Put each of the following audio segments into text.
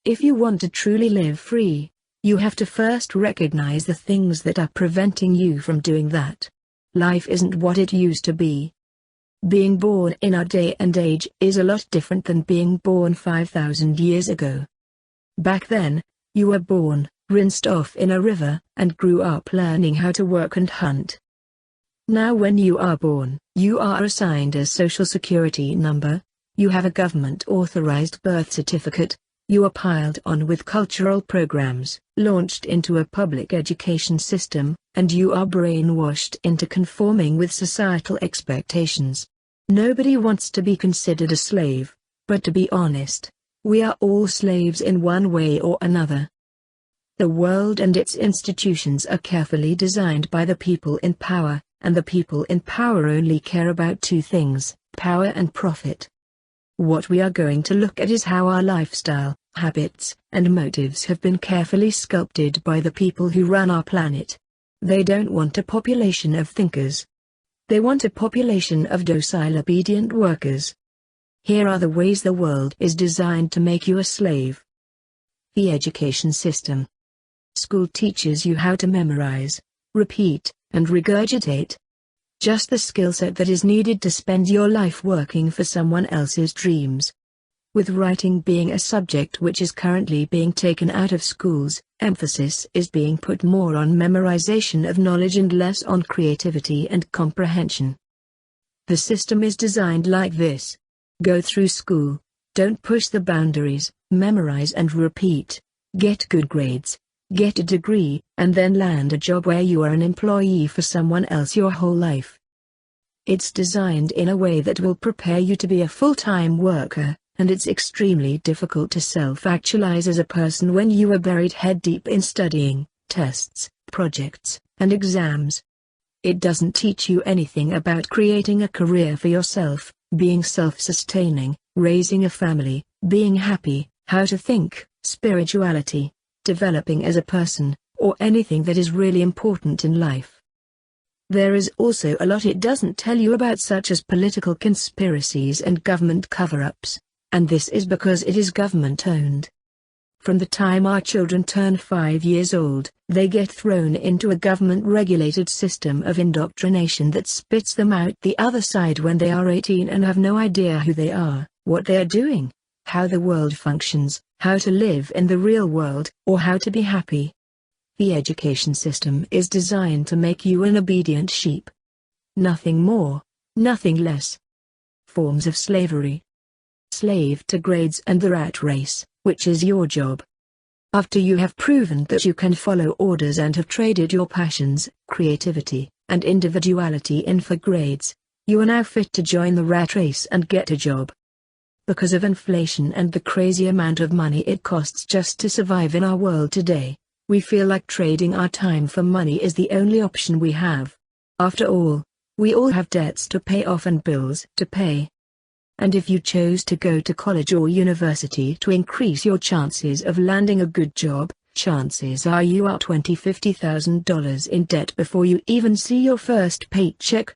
If you want to truly live free, you have to first recognize the things that are preventing you from doing that. Life isn't what it used to be. Being born in our day and age is a lot different than being born 5,000 years ago. Back then, you were born, rinsed off in a river, and grew up learning how to work and hunt. Now when you are born, you are assigned a social security number, you have a government-authorized birth certificate, you are piled on with cultural programs, launched into a public education system, and you are brainwashed into conforming with societal expectations. Nobody wants to be considered a slave, but to be honest, we are all slaves in one way or another. The world and its institutions are carefully designed by the people in power, and the people in power only care about two things, power and profit. What we are going to look at is how our lifestyle, habits, and motives have been carefully sculpted by the people who run our planet. They don't want a population of thinkers. They want a population of docile obedient workers. Here are the ways the world is designed to make you a slave. The education system. School teaches you how to memorize, repeat, and regurgitate. Just the skill set that is needed to spend your life working for someone else's dreams. With writing being a subject which is currently being taken out of schools, emphasis is being put more on memorization of knowledge and less on creativity and comprehension. The system is designed like this. Go through school, don't push the boundaries, memorize and repeat, get good grades, get a degree, and then land a job where you are an employee for someone else your whole life. It's designed in a way that will prepare you to be a full-time worker, and it's extremely difficult to self-actualize as a person when you are buried head-deep in studying, tests, projects, and exams. It doesn't teach you anything about creating a career for yourself, being self-sustaining, raising a family, being happy, how to think, spirituality, developing as a person, or anything that is really important in life. There is also a lot it doesn't tell you about, such as political conspiracies and government cover-ups, and this is because it is government-owned. From the time our children turn 5 years old, they get thrown into a government-regulated system of indoctrination that spits them out the other side when they are 18 and have no idea who they are, what they are doing, how the world functions, how to live in the real world, or how to be happy. The education system is designed to make you an obedient sheep. Nothing more, nothing less. Forms of slavery. Slave to grades and the rat race, which is your job. After you have proven that you can follow orders and have traded your passions, creativity, and individuality in for grades, you are now fit to join the rat race and get a job. Because of inflation and the crazy amount of money it costs just to survive in our world today, we feel like trading our time for money is the only option we have. After all, we all have debts to pay off and bills to pay. And if you chose to go to college or university to increase your chances of landing a good job, chances are you are $20,000–$50,000 in debt before you even see your first paycheck.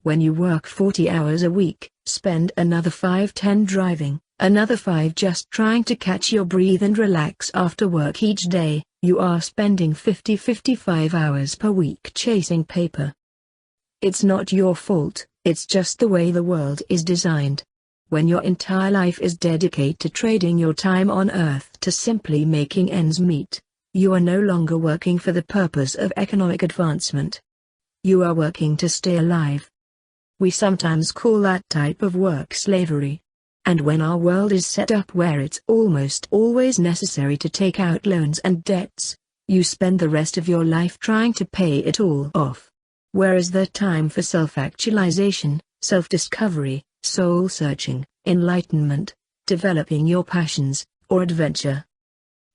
When you work 40 hours a week, spend another 5–10 driving, another 5 just trying to catch your breath and relax after work each day, you are spending 50–55 hours per week chasing paper. It's not your fault, it's just the way the world is designed. When your entire life is dedicated to trading your time on Earth to simply making ends meet, you are no longer working for the purpose of economic advancement. You are working to stay alive. We sometimes call that type of work slavery. And when our world is set up where it's almost always necessary to take out loans and debts, you spend the rest of your life trying to pay it all off. Where is there time for self-actualization, self-discovery, soul-searching, enlightenment, developing your passions, or adventure?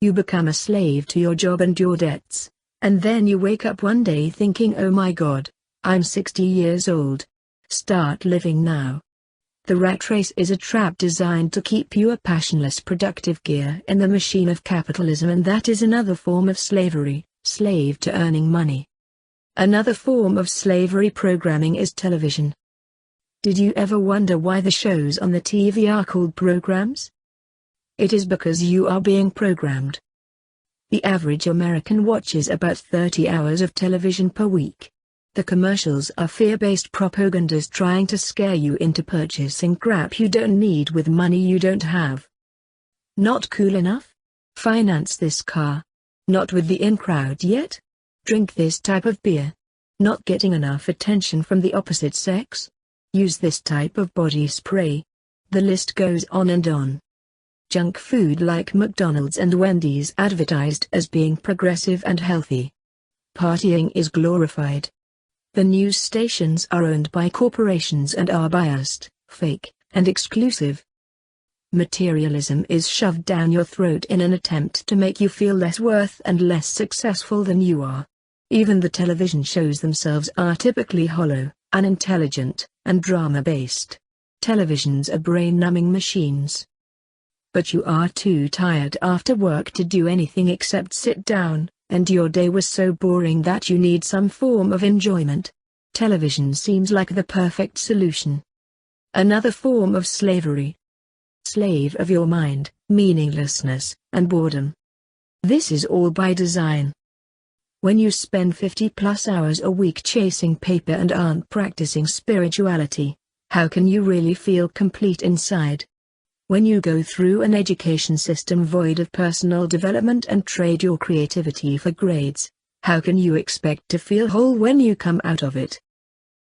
You become a slave to your job and your debts, and then you wake up one day thinking, oh my God, I'm 60 years old. Start living now. The rat race is a trap designed to keep you a passionless productive gear in the machine of capitalism, and that is another form of slavery, slave to earning money. Another form of slavery programming is television. Did you ever wonder why the shows on the TV are called programs? It is because you are being programmed. The average American watches about 30 hours of television per week. The commercials are fear-based propagandas trying to scare you into purchasing crap you don't need with money you don't have. Not cool enough? Finance this car. Not with the in crowd yet? Drink this type of beer. Not getting enough attention from the opposite sex? Use this type of body spray. The list goes on and on. Junk food like McDonald's and Wendy's advertised as being progressive and healthy. Partying is glorified. The news stations are owned by corporations and are biased, fake, and exclusive. Materialism is shoved down your throat in an attempt to make you feel less worth and less successful than you are. Even the television shows themselves are typically hollow, unintelligent, and drama-based. Televisions are brain-numbing machines. But you are too tired after work to do anything except sit down, and your day was so boring that you need some form of enjoyment. Television seems like the perfect solution. Another form of slavery. Slave of your mind, meaninglessness, and boredom. This is all by design. When you spend 50+ hours a week chasing paper and aren't practicing spirituality, how can you really feel complete inside? When you go through an education system void of personal development and trade your creativity for grades, how can you expect to feel whole when you come out of it?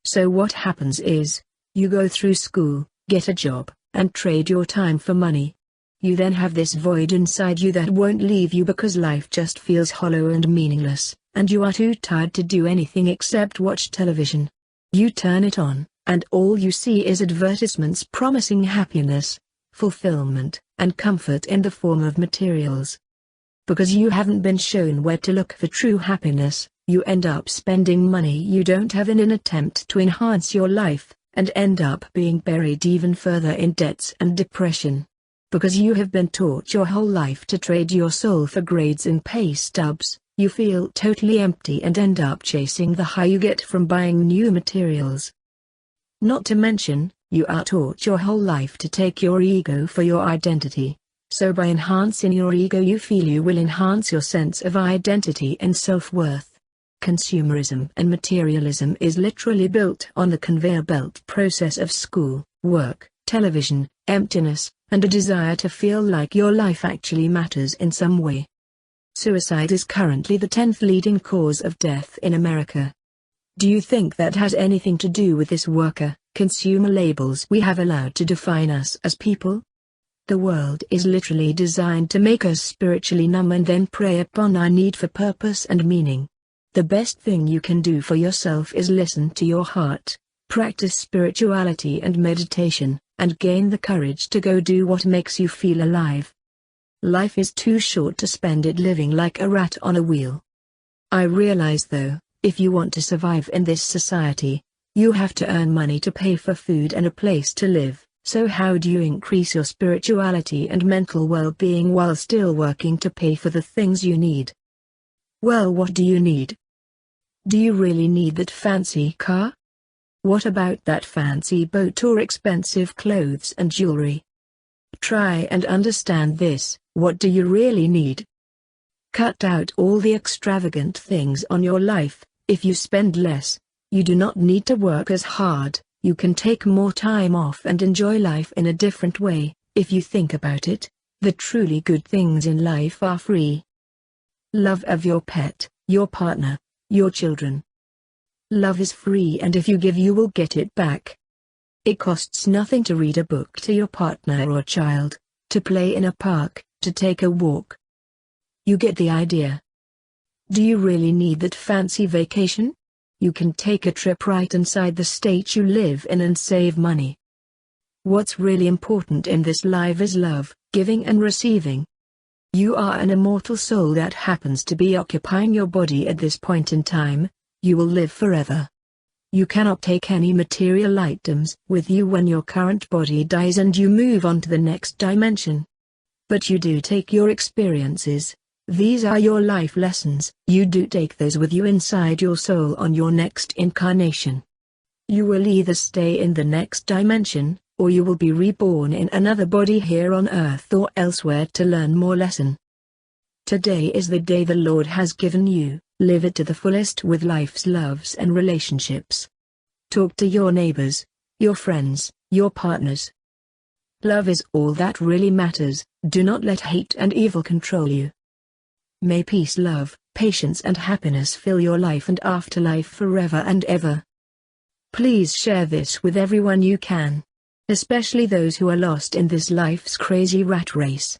So what happens is, you go through school, get a job, and trade your time for money. You then have this void inside you that won't leave you because life just feels hollow and meaningless, and you are too tired to do anything except watch television. You turn it on, and all you see is advertisements promising happiness, fulfillment, and comfort in the form of materials. Because you haven't been shown where to look for true happiness, you end up spending money you don't have in an attempt to enhance your life, and end up being buried even further in debts and depression. Because you have been taught your whole life to trade your soul for grades and pay stubs, you feel totally empty and end up chasing the high you get from buying new materials. Not to mention, you are taught your whole life to take your ego for your identity, so by enhancing your ego you feel you will enhance your sense of identity and self-worth. Consumerism and materialism is literally built on the conveyor belt process of school, work, television, emptiness, and a desire to feel like your life actually matters in some way. Suicide is currently the 10th leading cause of death in America. Do you think that has anything to do with this consumer labels we have allowed to define us as people? The world is literally designed to make us spiritually numb and then prey upon our need for purpose and meaning. The best thing you can do for yourself is listen to your heart, practice spirituality and meditation, and gain the courage to go do what makes you feel alive. Life is too short to spend it living like a rat on a wheel. I realize though, if you want to survive in this society, you have to earn money to pay for food and a place to live, so how do you increase your spirituality and mental well-being while still working to pay for the things you need? Well, what do you need? Do you really need that fancy car? What about that fancy boat or expensive clothes and jewelry? Try and understand this, what do you really need? Cut out all the extravagant things on your life. If you spend less, you do not need to work as hard, you can take more time off and enjoy life in a different way. If you think about it, the truly good things in life are free. Love of your pet, your partner, your children. Love is free, and if you give you will get it back. It costs nothing to read a book to your partner or child, to play in a park, to take a walk. You get the idea. Do you really need that fancy vacation? You can take a trip right inside the state you live in and save money. What's really important in this life is love, giving and receiving. You are an immortal soul that happens to be occupying your body at this point in time. You will live forever. You cannot take any material items with you when your current body dies and you move on to the next dimension. But you do take your experiences. These are your life lessons. You do take those with you inside your soul on your next incarnation. You will either stay in the next dimension, or you will be reborn in another body here on earth or elsewhere to learn more lesson. Today is the day the Lord has given you, live it to the fullest with life's loves and relationships. Talk to your neighbors, your friends, your partners. Love is all that really matters, do not let hate and evil control you. May peace, love, patience and happiness fill your life and afterlife forever and ever. Please share this with everyone you can. Especially those who are lost in this life's crazy rat race.